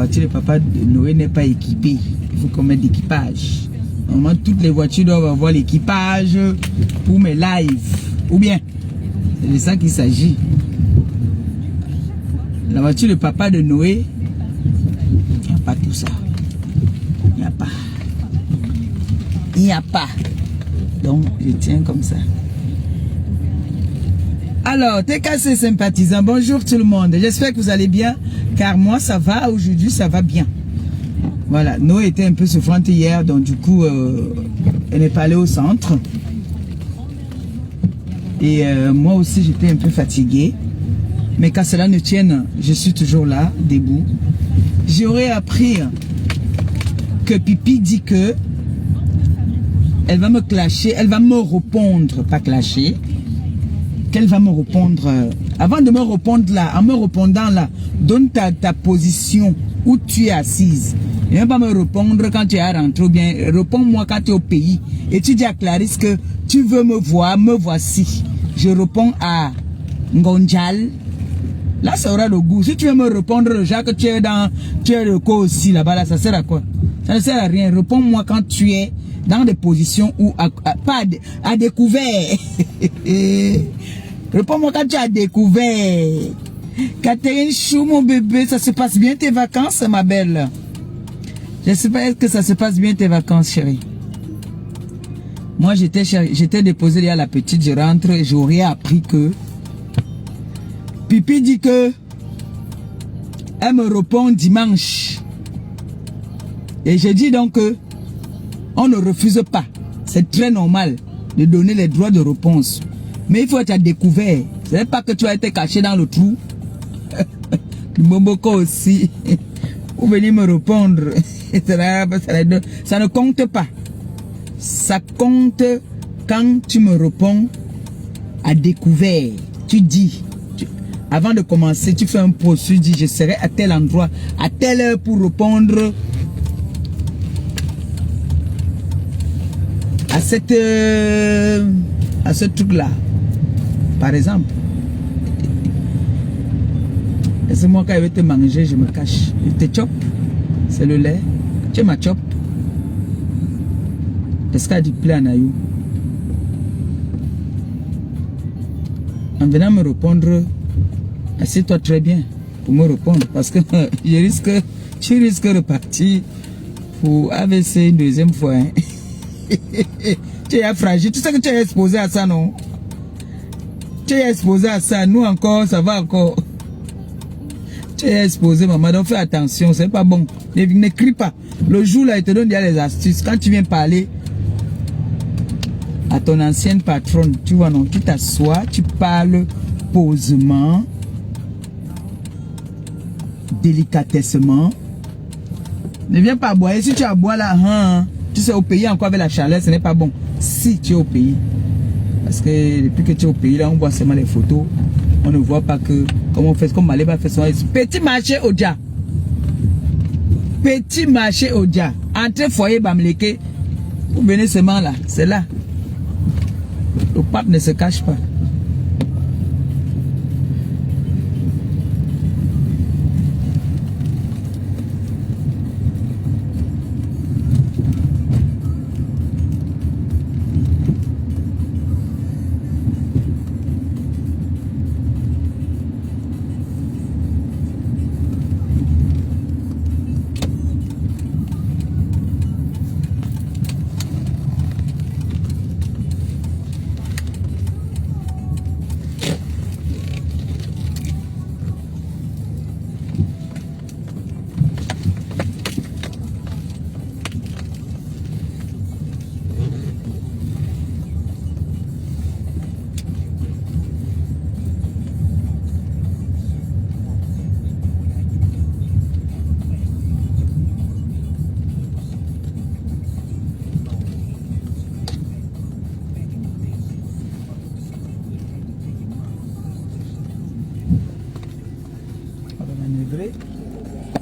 voiture de papa de Noé n'est pas équipée. Il faut qu'on mette d'équipage. Normalement, toutes les voitures doivent avoir l'équipage pour mes lives. Ou bien, c'est de ça qu'il s'agit. La voiture de papa de Noé, il n'y a pas tout ça. Il n'y a pas. Il n'y a pas. Donc, je tiens comme ça. Alors, TKC sympathisant, bonjour tout le monde. J'espère que vous allez bien, car moi ça va, aujourd'hui ça va bien. Voilà, Noé était un peu souffrante hier, donc du coup, elle n'est pas allée au centre. Et moi aussi j'étais un peu fatiguée. Mais qu'à cela ne tienne, je suis toujours là, debout. J'aurais appris que Pipi dit que elle va me clasher, elle va me répondre, pas clasher. Qu'elle va me répondre. Avant de me répondre là, en me répondant là, donne ta position où tu es assise. Et même pas me répondre quand tu es rentré ou bien réponds-moi quand tu es au pays. Et tu dis à Clarisse que tu veux me voir, me voici. Je réponds à Ngonjal. Là, ça aura le goût. Si tu veux me répondre, Jacques, tu es le co aussi là-bas, là, ça sert à quoi? Ça ne sert à rien. Réponds-moi quand tu es dans des positions où, pas à découvert. Réponds-moi quand tu as découvert. Catherine Chou, mon bébé, ça se passe bien tes vacances, ma belle? J'espère que ça se passe bien tes vacances, chérie. Moi, j'étais déposé à la petite, je rentre et j'aurais appris que Pipi dit que elle me répond dimanche. Et j'ai dit donc que on ne refuse pas. C'est très normal de donner les droits de réponse. Mais il faut être à découvert. Ce n'est pas que tu as été caché dans le trou. Le Momoko aussi. Vous venez me répondre. Ça ne compte pas. Ça compte quand tu me réponds à découvert. Tu dis, avant de commencer, tu fais un post, tu dis je serai à tel endroit, à telle heure pour répondre à ce truc-là. Par exemple. Laisse-moi quand il veut te manger, je me cache. Il te chope. C'est le lait. Tu m'as chope. Est-ce qu'il y a du plan à you? En venant me répondre, assieds-toi très bien pour me répondre. Parce que tu risques de partir pour AVC une deuxième fois. Hein. Tu es fragile. Tu sais que tu es exposé à ça, non? Tu es exposé à ça. Nous encore, ça va encore. Tu es exposé, maman. Donc fais attention. C'est pas bon. Ne crie pas. Le jour là, il te donne déjà les astuces. Quand tu viens parler à ton ancienne patronne, tu vois, non? Tu t'assois, tu parles posément, délicatessement. Ne viens pas boire. Et si tu as boire là, hein, tu sais, au pays encore avec la chaleur, ce n'est pas bon. Si tu es au pays. Parce que depuis que tu es au pays, là, on voit seulement les photos. On ne voit pas que, comment on fait, comme Maléba fait son petit marché au dia. Petit marché au dia. Entre foyer Bamleke, vous venez seulement là. C'est là. Le pape ne se cache pas.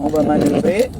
On va manœuvrer.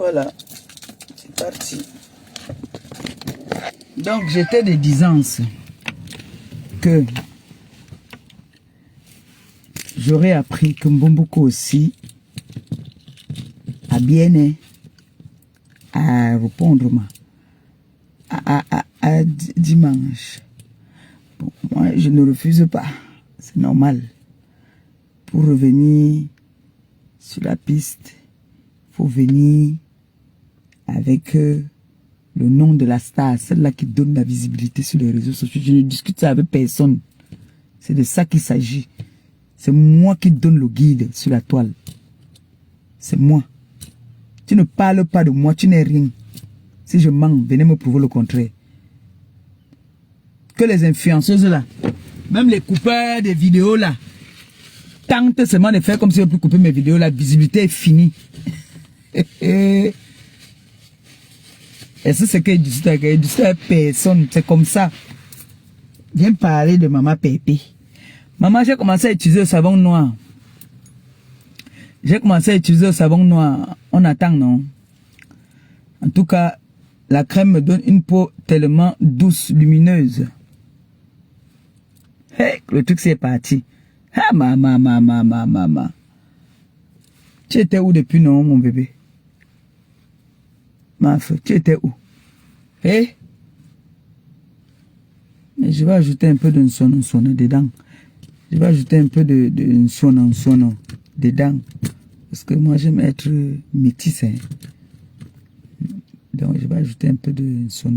voilà, c'est parti. Donc, j'étais de disance que j'aurais appris que Mbomboko aussi a bien à répondre à dimanche. Bon, moi, je ne refuse pas. C'est normal. Pour revenir sur la piste, il faut venir avec le nom de la star, celle-là qui donne la visibilité sur les réseaux sociaux. Je ne discute ça avec personne. C'est de ça qu'il s'agit. C'est moi qui donne le guide sur la toile. C'est moi. Tu ne parles pas de moi, tu n'es rien. Si je mens, venez me prouver le contraire. Que les influenceuses là, même les coupeurs des vidéos là, tentent seulement de faire comme si on peut couper mes vidéos, la visibilité est finie. Et c'est ce que je dis à personne, c'est comme ça. Viens parler de maman Pépé. Maman, j'ai commencé à utiliser le savon noir. J'ai commencé à utiliser le savon noir. On attend, non? En tout cas, la crème me donne une peau tellement douce, lumineuse. Hey, le truc c'est parti. Ah, maman. Tu étais où depuis, non, mon bébé? Ma fille, tu étais où? Eh? Mais je vais ajouter un peu de son dedans. Je vais ajouter un peu de son dedans. Parce que moi, j'aime être métisse. Hein. Donc, je vais ajouter un peu de son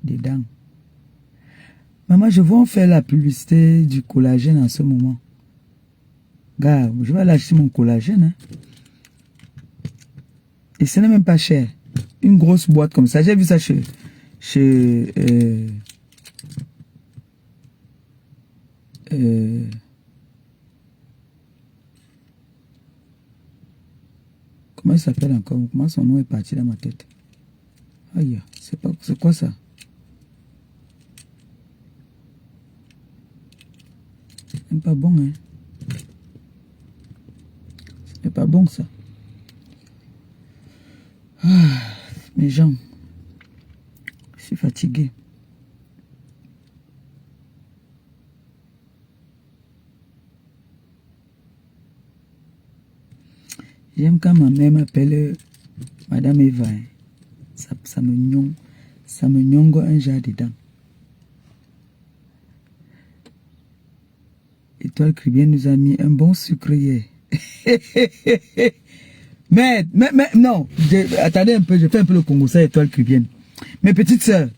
dedans. Maman, je vais en faire la publicité du collagène en ce moment. Gars, je vais lâcher mon collagène. Hein. Et ce n'est même pas cher. Une grosse boîte comme ça. J'ai vu ça chez comment il s'appelle encore? Comment son nom est parti dans ma tête? Aïe, c'est quoi ça? C'est même pas bon, hein? C'est pas bon, ça. Ah, mes jambes. Je suis fatigué. J'aime quand ma mère m'appelle Madame Eva. Hein. Ça me nyongo un jar dedans. Étoile Caribbean nous a mis un bon sucre hier. mais non, attendez un peu, je fais un peu le Congo, ça, Étoile Caribbean. Mes petites sœurs,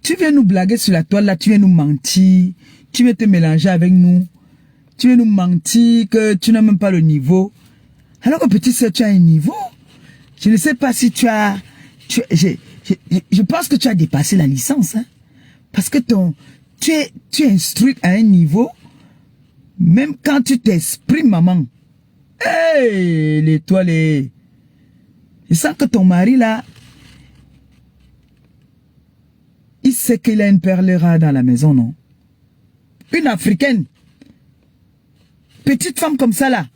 tu viens nous blaguer sur la toile là, tu viens nous mentir, tu viens te mélanger avec nous, tu viens nous mentir que tu n'as même pas le niveau. Alors que petite sœur, tu as un niveau. Je ne sais pas si tu as... je pense que tu as dépassé la licence. Hein, parce que tu es instruite à un niveau, même quand tu t'exprimes, maman. Hey, l'étoile est... Je sens que ton mari, là, il sait qu'il a une perle rare dans la maison, non? Une Africaine. Petite femme comme ça, là.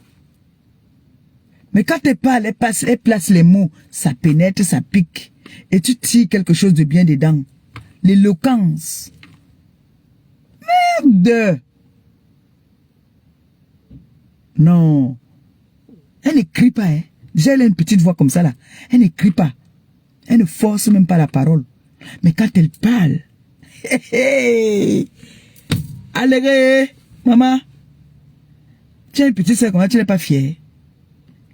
Mais quand elle parle, elle place les mots, ça pénètre, ça pique. Et tu tires quelque chose de bien dedans. L'éloquence. Merde! Non. Elle n'écrit pas, hein. Déjà, elle a une petite voix comme ça, là. Elle n'écrit pas. Elle ne force même pas la parole. Mais quand elle parle... Allez, maman. Tu as une petite soeur, comment tu n'es pas fière?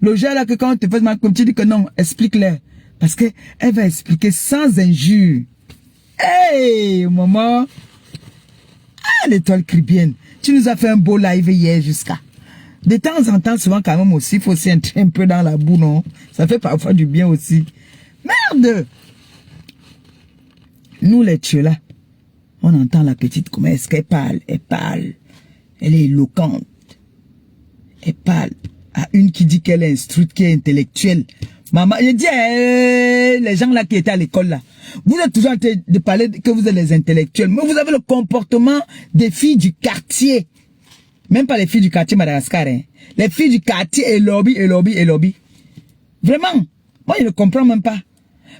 Le genre là que quand on te fait mal, comme tu dis que non, explique-le. Parce que elle va expliquer sans injure. Hey, maman. Ah, l'étoile caribéenne. Tu nous as fait un beau live hier jusqu'à. De temps en temps, souvent quand même aussi, il faut aussi entrer un peu dans la boue, non? Ça fait parfois du bien aussi. Merde! Nous, les tueux là, on entend la petite, comment est-ce qu'elle parle? Elle parle. Elle est éloquente. Elle parle à une qui dit qu'elle est instruite, qui est intellectuelle. Maman, je dis, les gens là qui étaient à l'école là, vous êtes toujours en train de parler que vous êtes les intellectuels, mais vous avez le comportement des filles du quartier. Même pas les filles du quartier Madagascar. Hein. Les filles du quartier et lobby. Vraiment. Moi, je ne comprends même pas.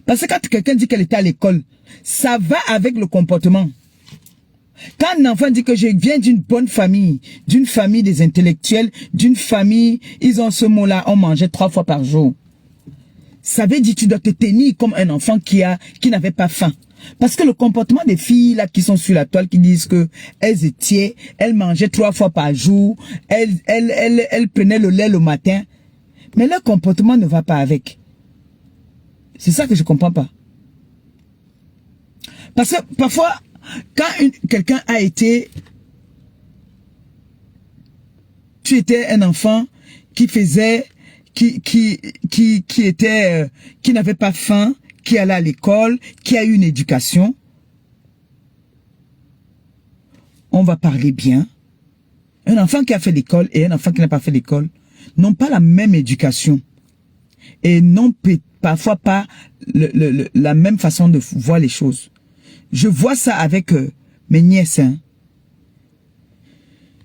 Parce que quand quelqu'un dit qu'elle était à l'école, ça va avec le comportement. Quand un enfant dit que je viens d'une bonne famille, d'une famille des intellectuels, d'une famille, ils ont ce mot-là, on mangeait 3 fois par jour. Ça veut dire que tu dois te tenir comme un enfant qui n'avait pas faim. Parce que le comportement des filles là qui sont sur la toile, qui disent que elles étaient, elles mangeaient 3 fois par jour, elles prenaient le lait le matin, mais leur comportement ne va pas avec. C'est ça que je comprends pas. Parce que parfois, quand quelqu'un a été, tu étais un enfant qui faisait, qui n'avait pas faim, qui allait à l'école, qui a eu une éducation, on va parler bien. Un enfant qui a fait l'école et un enfant qui n'a pas fait l'école n'ont pas la même éducation et n'ont parfois pas la même façon de voir les choses. Je vois ça avec mes nièces. Hein.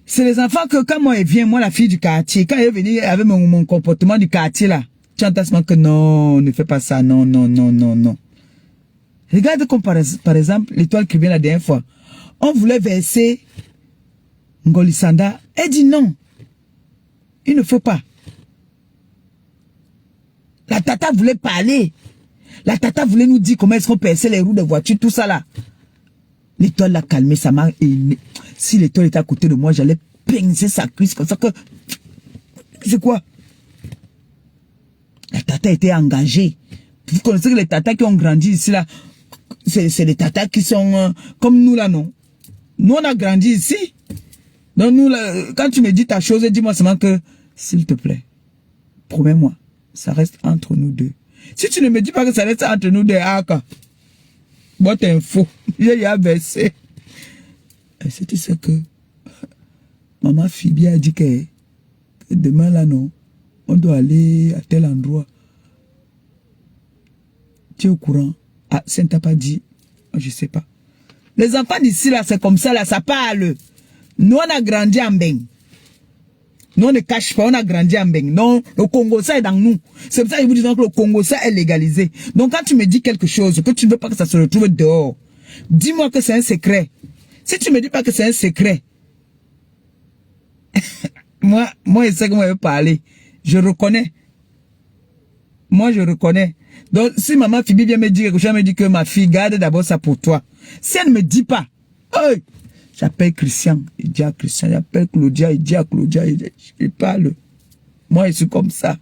C'est les enfants que quand moi elle vient, moi la fille du quartier, quand elle est venue avec mon comportement du quartier là, tu entends seulement que non, ne fais pas ça, non. Regarde comme par exemple l'étoile qui vient la dernière fois. On voulait verser Ngolisanda. Elle dit non. Il ne faut pas. La tata voulait parler. La tata voulait nous dire comment est-ce qu'on perçait les roues de voiture, tout ça là. L'étoile l'a calmé, ça m'a aimé. Si l'étoile était à côté de moi, j'allais pincer sa cuisse comme ça que... C'est quoi? La tata était engagée. Vous connaissez que les tatas qui ont grandi ici là, c'est les tatas qui sont comme nous là, non? Nous on a grandi ici. Donc nous là, quand tu me dis ta chose, dis-moi seulement que, s'il te plaît, promets-moi, ça reste entre nous deux. Si tu ne me dis pas que ça reste entre nous deux, bon t'es faux. J'ai versé. Et si tu sais que maman Phoebe a dit que demain là non, on doit aller à tel endroit. Tu es au courant? Ah, ça ne t'a pas dit? Je sais pas. Les enfants d'ici là, c'est comme ça là, ça parle. Nous on a grandi en Beng. Nous on ne cache pas, on a grandi en Beng. Non, le Congo ça est dans nous. C'est pour ça que je vous dis que le Congo ça est légalisé. Donc quand tu me dis quelque chose, que tu ne veux pas que ça se retrouve dehors, dis-moi que c'est un secret. Si tu me dis pas que c'est un secret, moi je sais comment je vais parler. Je reconnais. Moi je reconnais. Donc si maman Phoebe vient me dire quelque chose, elle me dit que ma fille garde d'abord ça pour toi. Si elle ne me dit pas, hey, j'appelle Christian, il dit à Christian, j'appelle Claudia, il dit à Claudia, il parle. Moi je suis comme ça.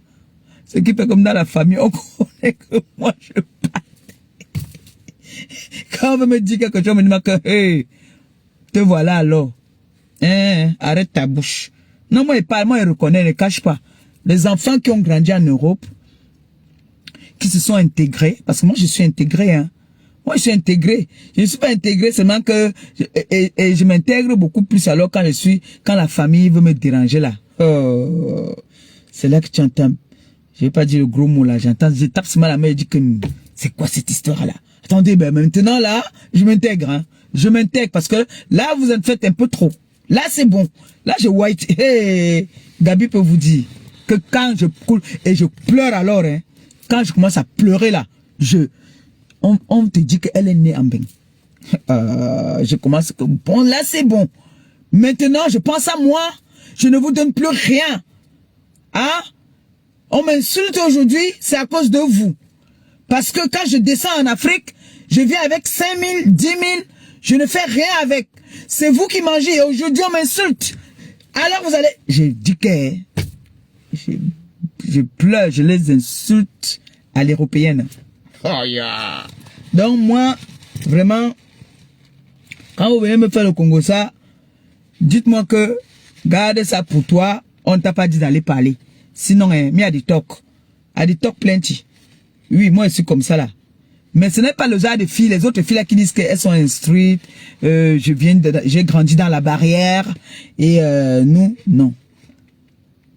Ce qui fait comme dans la famille, on connaît que moi je parle. Quand on veut me dire quelque chose, on me dit que, hey, te voilà alors. Hein, arrête ta bouche. Non, moi, il parle, moi, il reconnaît, il ne cache pas. Les enfants qui ont grandi en Europe, qui se sont intégrés, parce que moi, je suis intégré, hein. Moi, je suis intégré. Je ne suis pas intégré seulement que, et je m'intègre beaucoup plus alors quand la famille veut me déranger là. Oh, c'est là que tu entends. Je vais pas dire le gros mot là, je tape sur la main et je dis que, c'est quoi cette histoire là? Attendez, ben maintenant là, je m'intègre, hein. Je m'intègre parce que là, vous en faites un peu trop. Là, c'est bon. Là, je white. Hey, Gabi peut vous dire que quand je coule et je pleure alors, hein, quand je commence à pleurer là, on te dit qu'elle est née en Beng. Je commence que, bon, là, c'est bon. Maintenant, je pense à moi. Je ne vous donne plus rien. Hein? On m'insulte aujourd'hui, c'est à cause de vous. Parce que quand je descends en Afrique, je viens avec 5 000, 10 000, je ne fais rien avec. C'est vous qui mangez et aujourd'hui on m'insulte. Alors vous allez... Je dis que... Je pleure, je les insulte à l'européenne. Oh yeah. Donc moi, vraiment, quand vous venez me faire le Congo ça, dites-moi que garde ça pour toi, on ne t'a pas dit d'aller parler. Sinon, il y a des talks. Il y a des talks plenty. Oui, moi je suis comme ça là. Mais ce n'est pas le genre de filles, les autres filles là qui disent qu'elles sont instruites, j'ai grandi dans la barrière, et nous, non.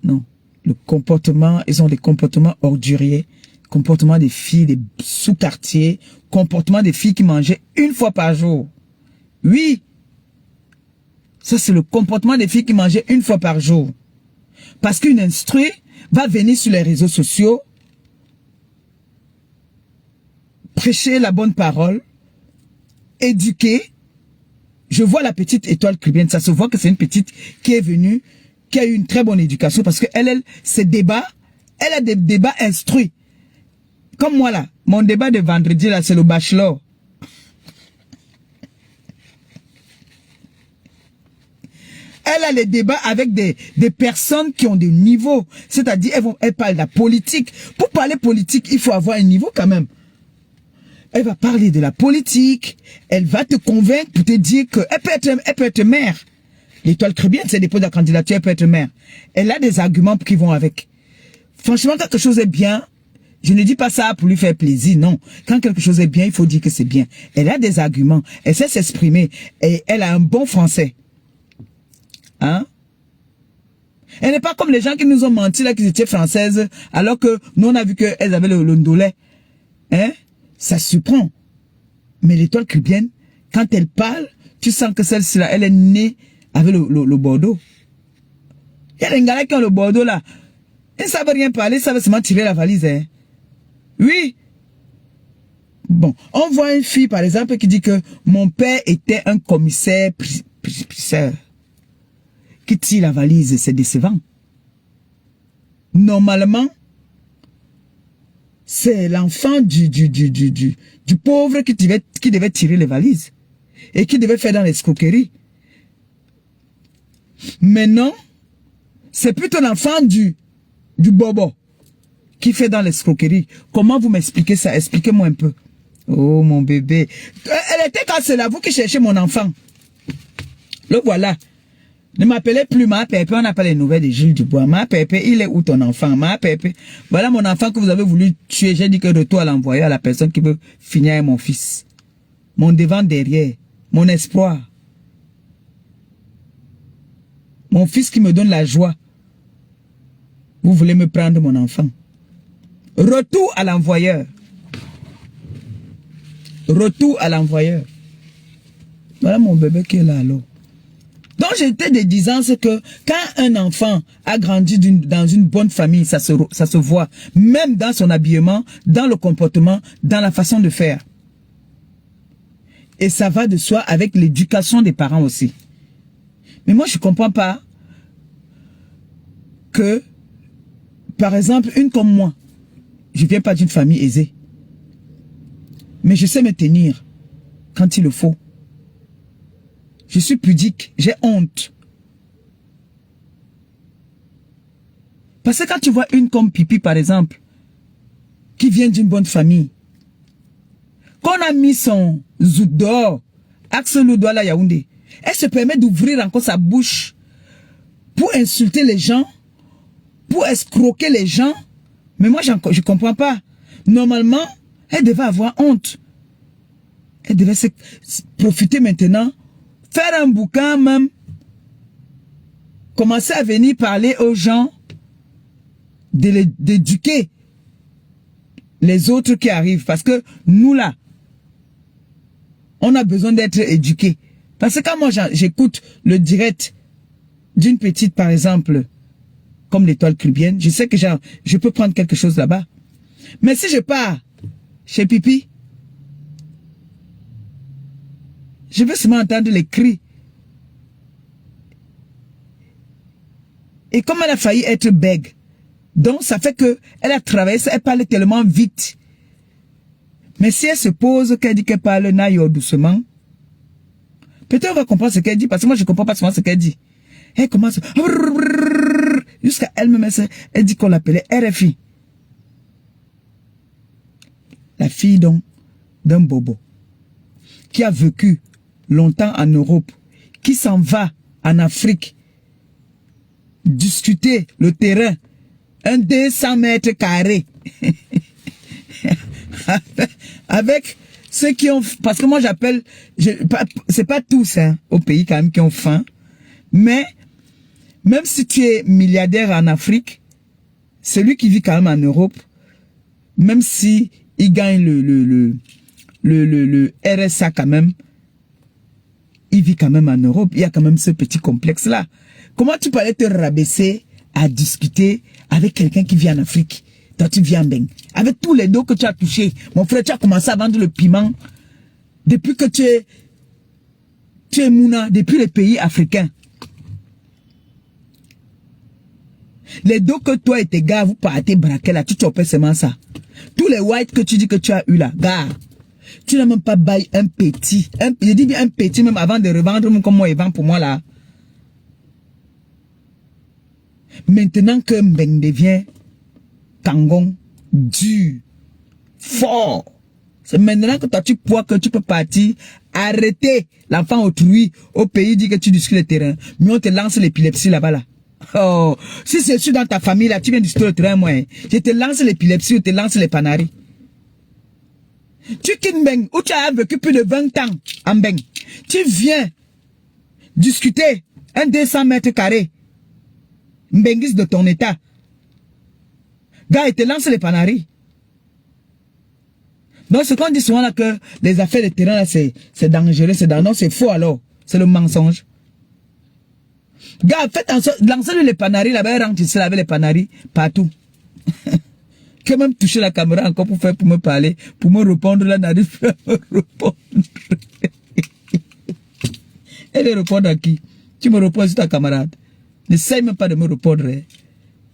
Non. Le comportement, ils ont des comportements orduriers, comportement des filles, des sous-quartiers, comportement des filles qui mangeaient 1 fois par jour. Oui. Ça, c'est le comportement des filles qui mangeaient une fois par jour. Parce qu'une instruit va venir sur les réseaux sociaux, prêcher la bonne parole, éduquer. Je vois la petite étoile cubaine, ça se voit que c'est une petite qui est venue, qui a eu une très bonne éducation, parce que ses débats, elle a des débats instruits. Comme moi là, mon débat de vendredi là, c'est le bachelor. Elle a les débats avec des personnes qui ont des niveaux. C'est-à-dire, elle parle de la politique. Pour parler politique, il faut avoir un niveau quand même. Elle va parler de la politique. Elle va te convaincre pour te dire qu'elle peut être maire. L'étoile cubaine, c'est dépôt de la candidature, elle peut être maire. Elle a des arguments qui vont avec. Franchement, quelque chose est bien. Je ne dis pas ça pour lui faire plaisir, non. Quand quelque chose est bien, il faut dire que c'est bien. Elle a des arguments. Elle sait s'exprimer. Et elle a un bon français. Hein? Elle n'est pas comme les gens qui nous ont menti là, qui étaient françaises, alors que nous on a vu qu'elles avaient le ndolais. Hein? Ça surprend. Mais l'étoile cubaine, quand elle parle, tu sens que celle-ci là, elle est née avec le Bordeaux. Il y a des gars qui ont le Bordeaux là. Ils ne savent rien parler, ils savent seulement tirer la valise. Hein? Oui. Bon, on voit une fille par exemple qui dit que mon père était un commissaire priseur. Qui tire la valise, c'est décevant. Normalement, c'est l'enfant du pauvre qui devait tirer les valises et qui devait faire dans l'escroquerie. Mais non, c'est plutôt l'enfant du bobo qui fait dans l'escroquerie. Comment vous m'expliquez ça? Expliquez-moi un peu. Oh mon bébé. Elle était quand c'est là, vous qui cherchez mon enfant. Le voilà. Ne m'appelez plus Ma Pépé, on n'a pas les nouvelles de Gilles Dubois. Ma Pépé, il est où ton enfant? Ma Pépé, voilà mon enfant que vous avez voulu tuer. J'ai dit que retour à l'envoyer à la personne qui veut finir avec mon fils. Mon devant derrière, mon espoir. Mon fils qui me donne la joie. Vous voulez me prendre mon enfant. Retour à l'envoyeur. Retour à l'envoyeur. Voilà mon bébé qui est là alors. Donc j'étais de disant que quand un enfant a grandi dans une bonne famille, ça se voit, même dans son habillement, dans le comportement, dans la façon de faire. Et ça va de soi avec l'éducation des parents aussi. Mais moi je ne comprends pas que, par exemple, une comme moi, je ne viens pas d'une famille aisée. Mais je sais me tenir quand il le faut. Je suis pudique, j'ai honte. Parce que quand tu vois une comme Pipi, par exemple, qui vient d'une bonne famille, qu'on a mis son zouk dehors, axe le doigt là Yaoundé, elle se permet d'ouvrir encore sa bouche pour insulter les gens, pour escroquer les gens. Mais moi, je ne comprends pas. Normalement, elle devait avoir honte. Elle devait se profiter maintenant. Faire un bouquin même, commencer à venir parler aux gens, d'éduquer les autres qui arrivent. Parce que nous là, on a besoin d'être éduqués. Parce que quand moi j'écoute le direct d'une petite par exemple, comme l'étoile cubaine, je sais que je peux prendre quelque chose là-bas. Mais si je pars chez Pipi, je veux seulement entendre les cris. Et comme elle a failli être bègue, donc ça fait que elle a travaillé, elle parle tellement vite. Mais si elle se pose, qu'elle dit qu'elle parle naïo doucement, peut-être on va comprendre ce qu'elle dit, parce que moi je ne comprends pas souvent ce qu'elle dit. Elle commence jusqu'à elle-même, elle dit qu'on l'appelait RFI. La fille donc d'un bobo qui a vécu longtemps en Europe, qui s'en va en Afrique discuter le terrain, un 200 mètres carrés avec ceux qui ont, parce que moi j'appelle, c'est pas tous hein, au pays quand même qui ont faim, mais même si tu es milliardaire en Afrique, celui qui vit quand même en Europe, même si il gagne le RSA quand même, il vit quand même en Europe. Il y a quand même ce petit complexe-là. Comment tu peux aller te rabaisser à discuter avec quelqu'un qui vit en Afrique? Toi, tu viens bien. Avec tous les dos que tu as touchés. Mon frère, tu as commencé à vendre le piment depuis que tu es Mouna, depuis les pays africains. Les dos que toi et tes gars, vous partez braquer là, tu chopes seulement ça. Tous les whites que tu dis que tu as eu là, gars, tu n'as même pas baillé un petit. Je dis bien un petit même avant de revendre comme moi, il vend pour moi là. Maintenant que Mbeng devient Kangon, dur, fort. C'est maintenant que toi tu vois que tu peux partir, arrêter l'enfant autrui au pays, dit que tu discutes le terrain. Mais on te lance l'épilepsie là-bas là. Oh, si c'est sûr dans ta famille là, tu viens discuter le terrain moi. Je te lance l'épilepsie ou te lance les panaris. Tu quittes Mbeng, où tu as vécu plus de 20 ans en Mbeng. Tu viens discuter un 200 mètres carrés. Mbengis de ton état. Gars, il te lance les panaris. Donc, ce qu'on dit souvent là que les affaires de terrain là, c'est dangereux, non, c'est faux alors. C'est le mensonge. Gars, faites en sorte, lancez-lui les panaris là-bas, rentre ici avec les panaris partout. Que même toucher la caméra encore pour me parler, pour me répondre là, n'arrive pas à me répondre. Elle répond à qui? Tu me réponds sur ta camarade. N'essaye même pas de me répondre. Hein.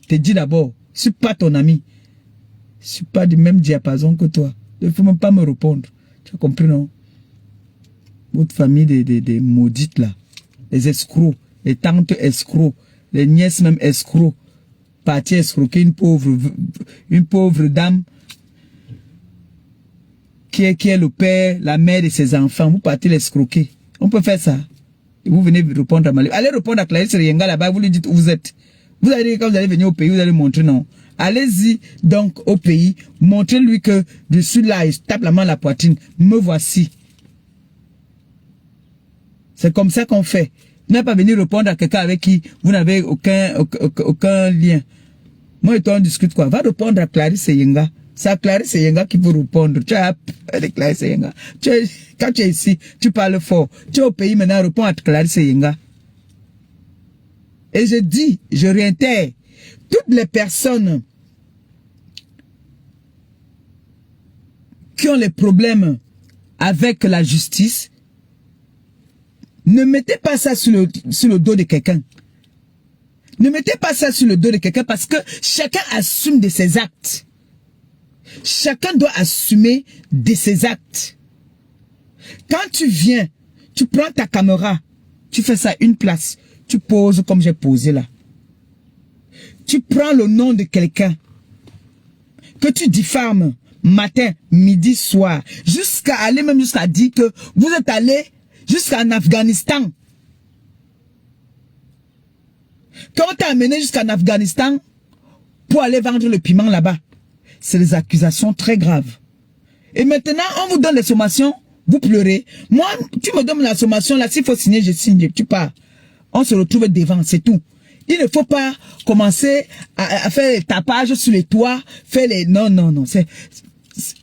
Te dis d'abord, je ne suis pas ton ami. Je ne suis pas du même diapason que toi. Il ne faut même pas me répondre. Tu as compris, non? Votre famille des maudites là. Les escrocs, les tantes escrocs, les nièces même escrocs. Parti escroquer une pauvre dame qui est le père, la mère de ses enfants. Vous partez l'escroquer. On peut faire ça. Et vous venez répondre à Mali. Allez répondre à Clarisse Rienga là-bas, vous lui dites où vous êtes. Vous allez dire quand vous allez venir au pays, vous allez montrer non. Allez-y donc au pays, montrez-lui que je suis là, il tape la main à la poitrine. Me voici. C'est comme ça qu'on fait. Vous n'avez pas venir répondre à quelqu'un avec qui vous n'avez aucun lien. Moi et toi on discute quoi? Va répondre à Clarisse Yenga. C'est à Clarisse Yenga qui peut répondre. Tu as avec Clarisse Yenga. Quand tu es ici, tu parles fort. Tu es au pays maintenant, réponds à Clarisse Yenga. Et je dis, je réitère, toutes les personnes qui ont les problèmes avec la justice, ne mettez pas ça sur le dos de quelqu'un. Ne mettez pas ça sur le dos de quelqu'un parce que chacun assume de ses actes. Chacun doit assumer de ses actes. Quand tu viens, tu prends ta caméra, tu fais ça à une place, tu poses comme j'ai posé là. Tu prends le nom de quelqu'un que tu diffames matin, midi, soir, jusqu'à aller même jusqu'à dire que vous êtes allé jusqu'en Afghanistan. Quand on t'a amené jusqu'en Afghanistan pour aller vendre le piment là-bas, c'est des accusations très graves. Et maintenant, on vous donne les sommations, vous pleurez. Moi, tu me donnes la sommation là, s'il faut signer, je signe, tu pars. On se retrouve devant, c'est tout. Il ne faut pas commencer à faire les tapages sur les toits, faire les... Non.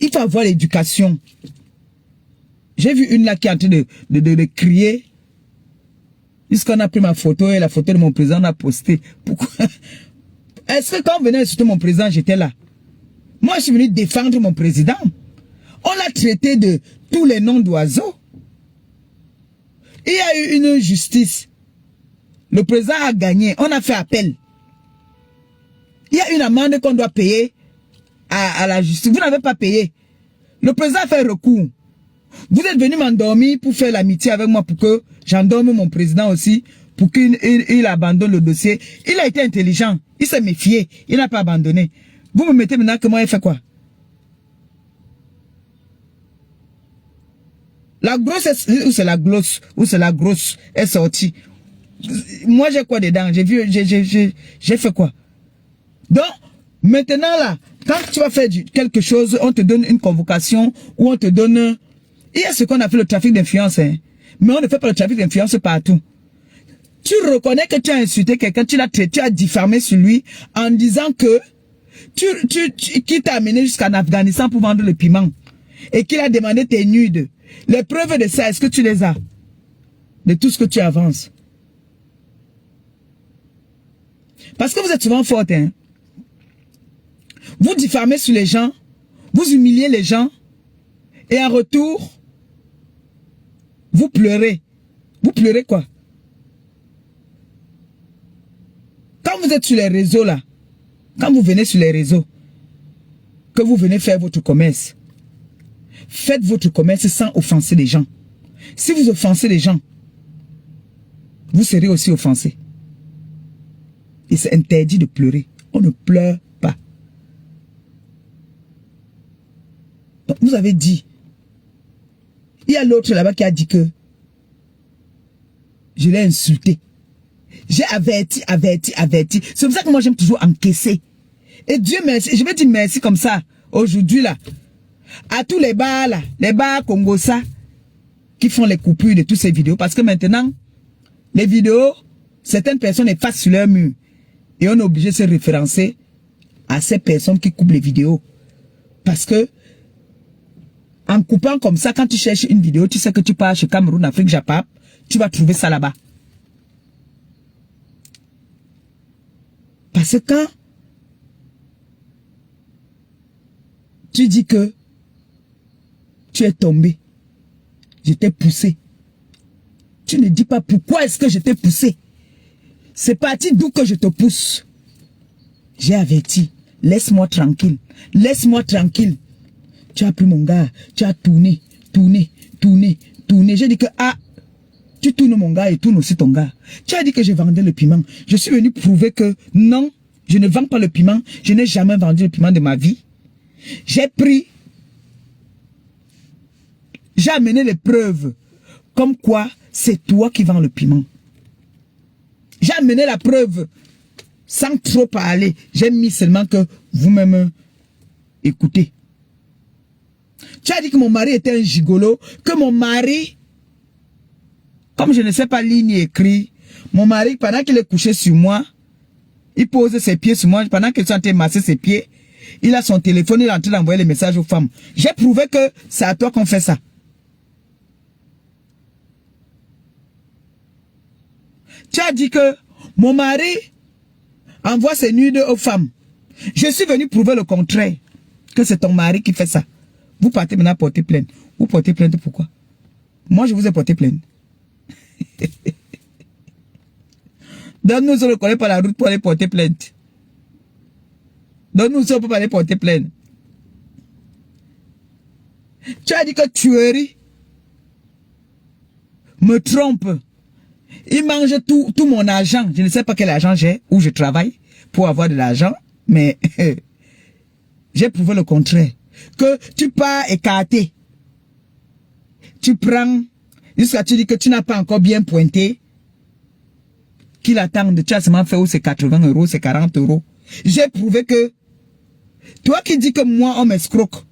Il faut avoir l'éducation. J'ai vu une là qui est en train de crier. Jusqu'on a pris ma photo et la photo de mon président, on a posté. Pourquoi? Est-ce que quand on venait insulter mon président, j'étais là? Moi, je suis venu défendre mon président. On l'a traité de tous les noms d'oiseaux. Il y a eu une justice. Le président a gagné. On a fait appel. Il y a une amende qu'on doit payer à la justice. Vous n'avez pas payé. Le président a fait recours. Vous êtes venu m'endormir pour faire l'amitié avec moi pour que j'endorme mon président aussi, pour qu'il abandonne le dossier. Il a été intelligent. Il s'est méfié. Il n'a pas abandonné. Vous me mettez maintenant que moi, il fait quoi? La grosse, ou c'est la glosse, ou c'est la grosse est sortie. Moi, j'ai quoi dedans? J'ai fait quoi? Donc, maintenant là, quand tu vas faire quelque chose, on te donne une convocation, ou on te donne... Il y a ce qu'on appelle le trafic d'influence, hein. Mais on ne fait pas le trafic d'influence partout. Tu reconnais que tu as insulté quelqu'un, tu l'as traité, tu as diffamé sur lui, en disant que qui t'a amené jusqu'en Afghanistan pour vendre le piment, et qu'il a demandé tes nudes. Les preuves de ça, est-ce que tu les as? de tout ce que tu avances. Parce que vous êtes souvent forte, hein. Vous diffamez sur les gens, vous humiliez les gens, et en retour, vous pleurez. Vous pleurez quoi? Quand vous êtes sur les réseaux là, quand vous venez sur les réseaux, que vous venez faire votre commerce, faites votre commerce sans offenser les gens. Si vous offensez les gens, vous serez aussi offensé. Et c'est interdit de pleurer. On ne pleure pas. Donc vous avez dit, il y a l'autre là-bas qui a dit que je l'ai insulté. J'ai averti. C'est pour ça que moi j'aime toujours encaisser. Et Dieu merci, je vais dire merci comme ça, aujourd'hui là, à tous les bars là, les bars Congosa, qui font les coupures de toutes ces vidéos. Parce que maintenant, les vidéos, certaines personnes effacent sur leur mur. Et on est obligé de se référencer à ces personnes qui coupent les vidéos. Parce que, en coupant comme ça, quand tu cherches une vidéo, tu sais que tu pars chez Cameroun, Afrique, Japon, tu vas trouver ça là-bas. Parce que quand tu dis que tu es tombé, je t'ai poussé, tu ne dis pas pourquoi est-ce que je t'ai poussé. C'est parti d'où que je te pousse. J'ai averti, laisse-moi tranquille, laisse-moi tranquille. Tu as pris mon gars, tu as tourné. J'ai dit que, ah, tu tournes mon gars et tourne aussi ton gars. Tu as dit que je vendais le piment. Je suis venu prouver que non, je ne vends pas le piment. Je n'ai jamais vendu le piment de ma vie. J'ai amené les preuves. Comme quoi, c'est toi qui vends le piment. J'ai amené la preuve. Sans trop parler. J'ai mis seulement que vous-même écoutez. Tu as dit que mon mari était un gigolo. Que mon mari, comme je ne sais pas lire ni écrire, mon mari, pendant qu'il est couché sur moi, il pose ses pieds sur moi, pendant qu'il est en train de masser ses pieds, il a son téléphone, il est en train d'envoyer les messages aux femmes. J'ai prouvé que c'est à toi qu'on fait ça. Tu as dit que mon mari envoie ses nudes aux femmes. Je suis venu prouver le contraire, que c'est ton mari qui fait ça. Vous partez maintenant porter plainte. Vous portez plainte pourquoi? Moi, je vous ai porté plainte. Donne-nous ça, on ne connaît pas la route pour aller porter plainte. Donne-nous ça pour aller porter plainte. Tu as dit que tuerie me trompe. Il mange tout mon argent. Je ne sais pas quel argent j'ai, où je travaille pour avoir de l'argent, mais j'ai prouvé le contraire. Que tu pars écarté. Tu prends, jusqu'à tu dis que tu n'as pas encore bien pointé, qu'il attend de tu as seulement fait où c'est 80 €, c'est 40 €. J'ai prouvé que, toi qui dis que moi on m'escroque,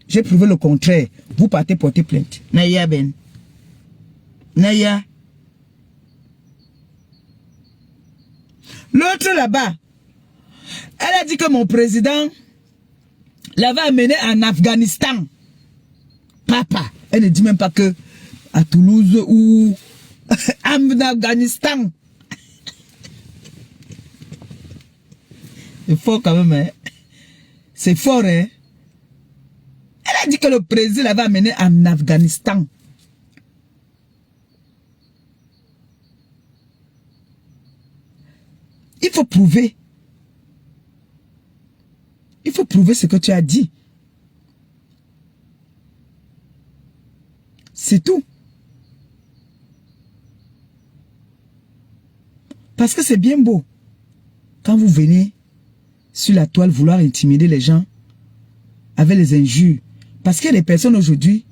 j'ai prouvé le contraire. Vous partez porter plainte. Naya Ben. Naya. L'autre là-bas, elle a dit que mon président l'avait amené en Afghanistan. Papa, elle ne dit même pas que à Toulouse ou en Afghanistan. C'est fort quand même, hein. C'est fort, hein. Elle a dit que le président l'avait amené en Afghanistan. Il faut prouver. Il faut prouver ce que tu as dit. C'est tout. Parce que c'est bien beau. Quand vous venez sur la toile vouloir intimider les gens avec les injures. Parce qu'il y a des personnes aujourd'hui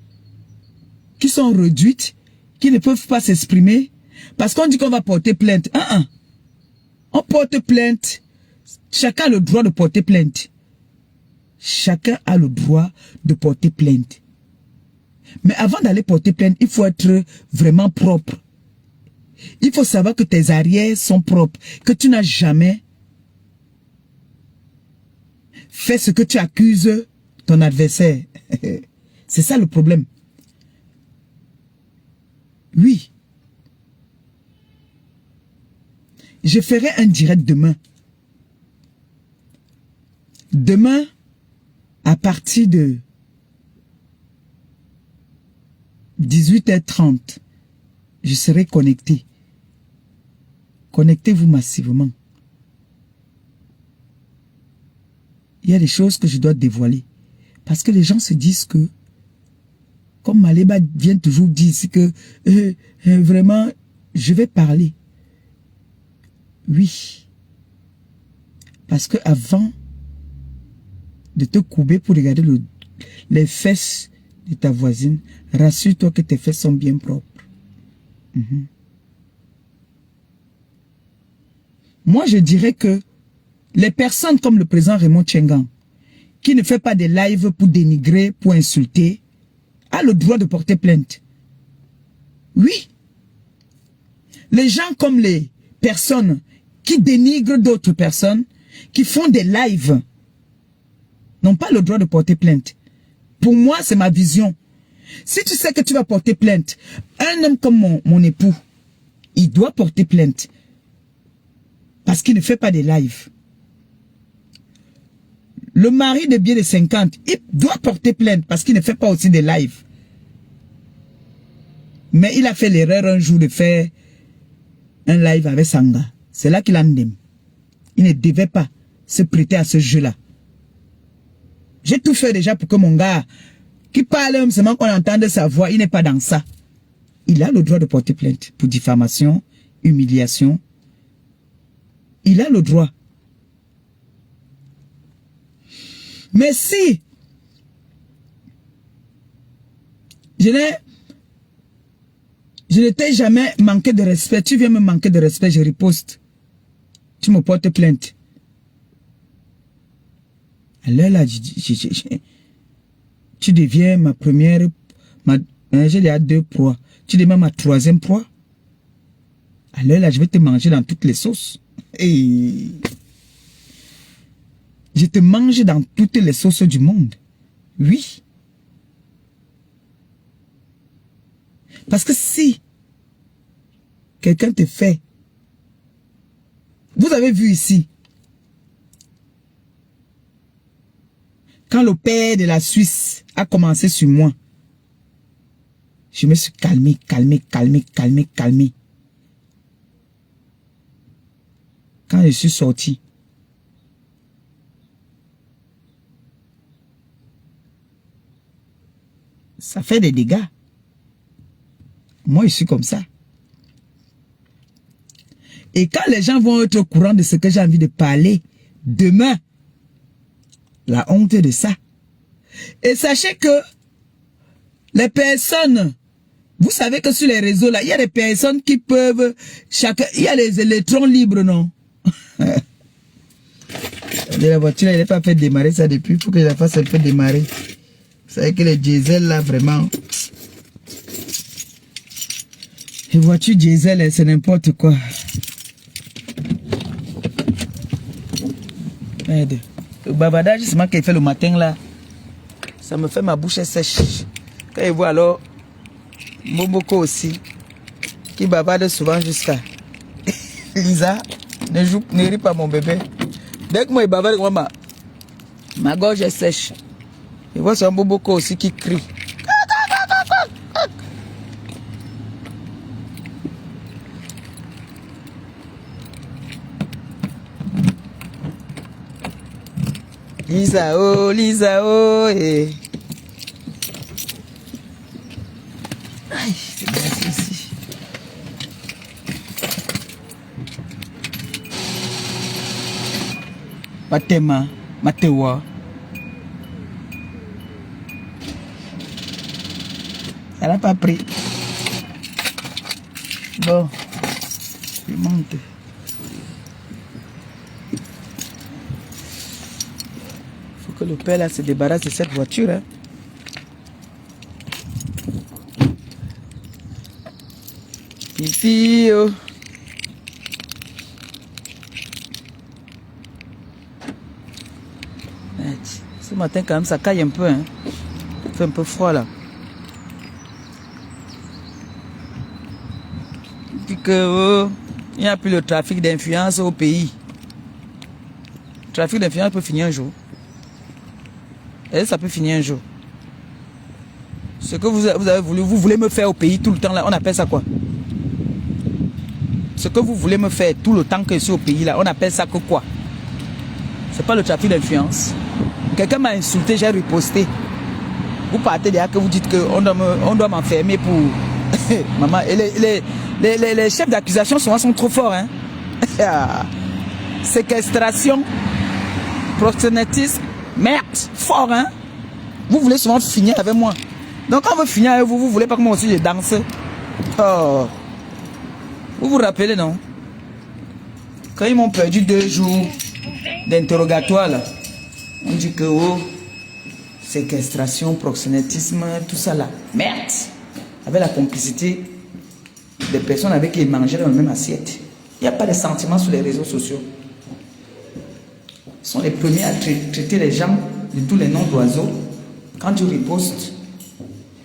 qui sont réduites, qui ne peuvent pas s'exprimer. Parce qu'on dit qu'on va porter plainte. On porte plainte. Chacun a le droit de porter plainte. Chacun a le droit de porter plainte. Mais avant d'aller porter plainte, il faut être vraiment propre. Il faut savoir que tes arrières sont propres. Que tu n'as jamais fait ce que tu accuses ton adversaire. C'est ça le problème. Oui. Je ferai un direct demain. Demain, à partir de 18h30, je serai connecté. Connectez-vous massivement. Il y a des choses que je dois dévoiler. Parce que les gens se disent que, comme Maléba vient toujours dire ici que, vraiment, je vais parler. Oui. Parce que avant de te couper pour regarder les fesses de ta voisine, rassure-toi que tes fesses sont bien propres. Moi, je dirais que les personnes comme le président Raymond Tchengan, qui ne fait pas des lives pour dénigrer, pour insulter, a le droit de porter plainte. Oui. Les gens comme les personnes qui dénigrent d'autres personnes, qui font des lives, n'ont pas le droit de porter plainte. Pour moi, c'est ma vision. Si tu sais que tu vas porter plainte, un homme comme mon époux, il doit porter plainte. Parce qu'il ne fait pas des lives. Le mari de bien de 50, il doit porter plainte parce qu'il ne fait pas aussi des lives. Mais il a fait l'erreur un jour de faire un live avec Sanga. C'est là qu'il en aime. Il ne devait pas se prêter à ce jeu-là. J'ai tout fait déjà pour que mon gars, qui parle seulement qu'on entende sa voix, il n'est pas dans ça. Il a le droit de porter plainte pour diffamation, humiliation. Il a le droit. Mais si je ne t'ai jamais manqué de respect, tu viens me manquer de respect, je riposte. Tu me portes plainte. Alors là, tu deviens ma première, j'ai déjà 2 proies. Tu deviens ma 3e proie. Alors là, je vais te manger dans toutes les sauces. Et je te mange dans toutes les sauces du monde. Oui. Parce que si quelqu'un te fait, vous avez vu ici, quand le père de la Suisse a commencé sur moi, je me suis calmé. Quand je suis sorti, ça fait des dégâts. Moi, je suis comme ça. Et quand les gens vont être au courant de ce que j'ai envie de parler demain, la honte de ça. Et sachez que les personnes, vous savez que sur les réseaux là, il y a des personnes qui peuvent, il y a les électrons libres, non? La voiture, elle n'est pas fait démarrer ça depuis. Il faut que je la fasse un peu démarrer. Vous savez que les diesel là, vraiment. Les voitures diesel, c'est n'importe quoi. Merde. Le bavardage, c'est moi qui ai fait le matin là. Ça me fait ma bouche sèche. Quand il voit alors, Boboko aussi, qui bavarde souvent jusqu'à Lisa, ne ris pas mon bébé. Dès que moi il bavarde, ma gorge est sèche. Il voit son Boboko aussi qui crie. Lisa, oh, et... Aïe, c'est bien ici. Matema, Matewa. Elle n'a pas pris. Bon, il monte. Que le père là se débarrasse de cette voiture. Hein. Pipi, oh. Ce matin quand même ça caille un peu. Hein. Il fait un peu froid là. Puis que oh. Il n'y a plus le trafic d'influence au pays. Le trafic d'influence peut finir un jour. Et ça peut finir un jour. Ce que vous avez voulu, vous voulez me faire au pays tout le temps là, on appelle ça quoi? Ce que vous voulez me faire tout le temps que je suis au pays là, on appelle ça que quoi? C'est pas le trafic d'influence. Quelqu'un m'a insulté, j'ai riposté. Vous partez derrière que vous dites qu'on doit m'enfermer pour... Maman, et les chefs d'accusation souvent sont trop forts. Hein? Séquestration, proxénétisme, merde, fort. Hein? Vous voulez souvent finir avec moi. Donc quand on veut finir avec vous, vous voulez pas que moi aussi je danse. Oh. Vous vous rappelez, non? Quand ils m'ont perdu 2 jours d'interrogatoire, là, on dit que oh, séquestration, proxénétisme, tout ça là. Merde! Avec la complicité des personnes avec qui ils mangeaient dans la même assiette. Il n'y a pas de sentiments sur les réseaux sociaux. Ils sont les premiers à traiter les gens de tous les noms d'oiseaux. Quand tu ripostes,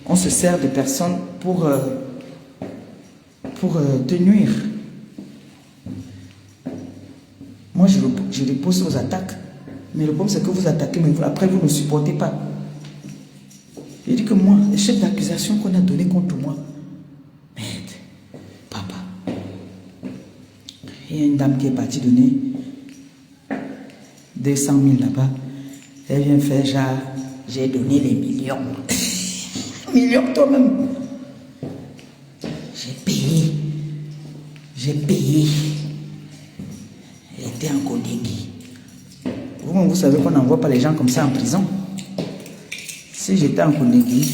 on se sert de personnes pour te nuire. Moi, je riposte aux attaques. Mais le problème, c'est que vous attaquez, mais après, vous ne supportez pas. Il dit que moi, les chefs d'accusation qu'on a donné contre moi, merde, papa. Il y a une dame qui est partie donner 200 000 là-bas. Elle vient faire genre, j'ai donné les millions. Millions toi-même. J'ai payé. J'ai payé. Elle était en Kodingi. Vous savez qu'on n'envoie pas les gens comme ça en prison. Si j'étais en Kodingi,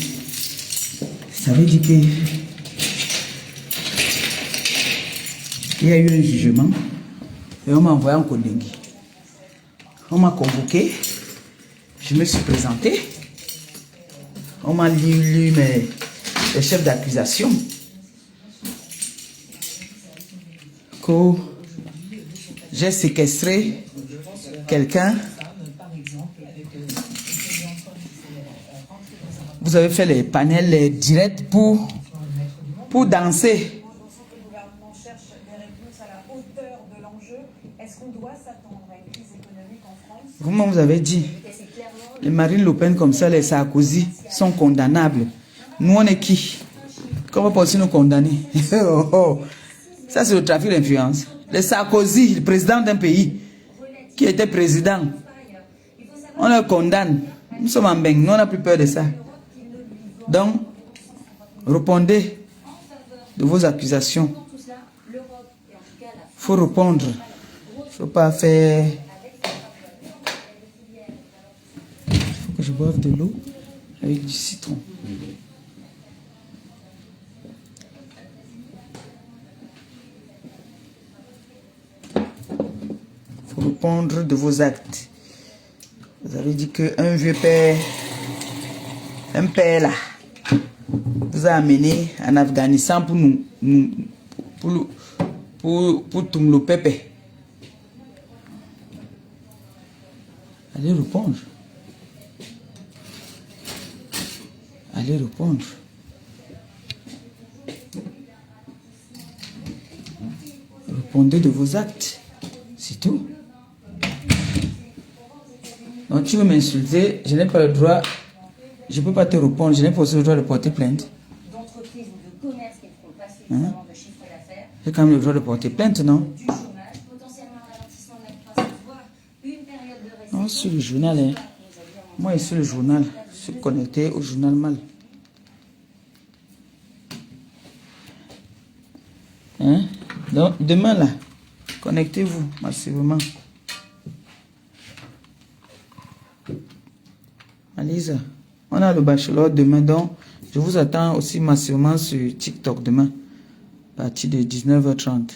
ça veut dire que il y a eu un jugement et on m'a envoyé en Kodingi. On m'a convoqué, je me suis présenté, on m'a lu les chefs d'accusation que j'ai séquestré quelqu'un. Vous avez fait les panels directs pour danser. Vous avez dit, les Marine Le Pen comme ça, les Sarkozy sont condamnables. Nous, on est qui? Comment peut-on nous condamner? Ça, c'est le trafic d'influence. Les Sarkozy, le président d'un pays, qui était président, on le condamne. Nous sommes en bain, nous, on n'a plus peur de ça. Donc, répondez de vos accusations. Il faut répondre. Il ne faut pas faire... Il faut que je boive de l'eau avec du citron. Il faut répondre de vos actes. Vous avez dit qu'un vieux père, un père là, vous a amené en Afghanistan pour Tumlo Pepe. Allez répondre. Allez répondre. Répondez de vos actes. C'est tout. Donc tu veux m'insulter, je n'ai pas le droit, je ne peux pas te répondre, je n'ai pas le droit de porter plainte. D'entreprises ou de commerce qui font passer suffisamment de chiffre d'affaires. J'ai quand même le droit de porter plainte, non? Du chômage, potentiellement un ralentissement de la croissance, voire une période de récession. Non, sur le journal, hein. Moi, je suis le journal, je suis connecté au journal mal. Hein? Donc, demain, là, connectez-vous massivement. Alisa, on a le bachelor demain, donc je vous attends aussi massivement sur TikTok demain, à partir de 19h30.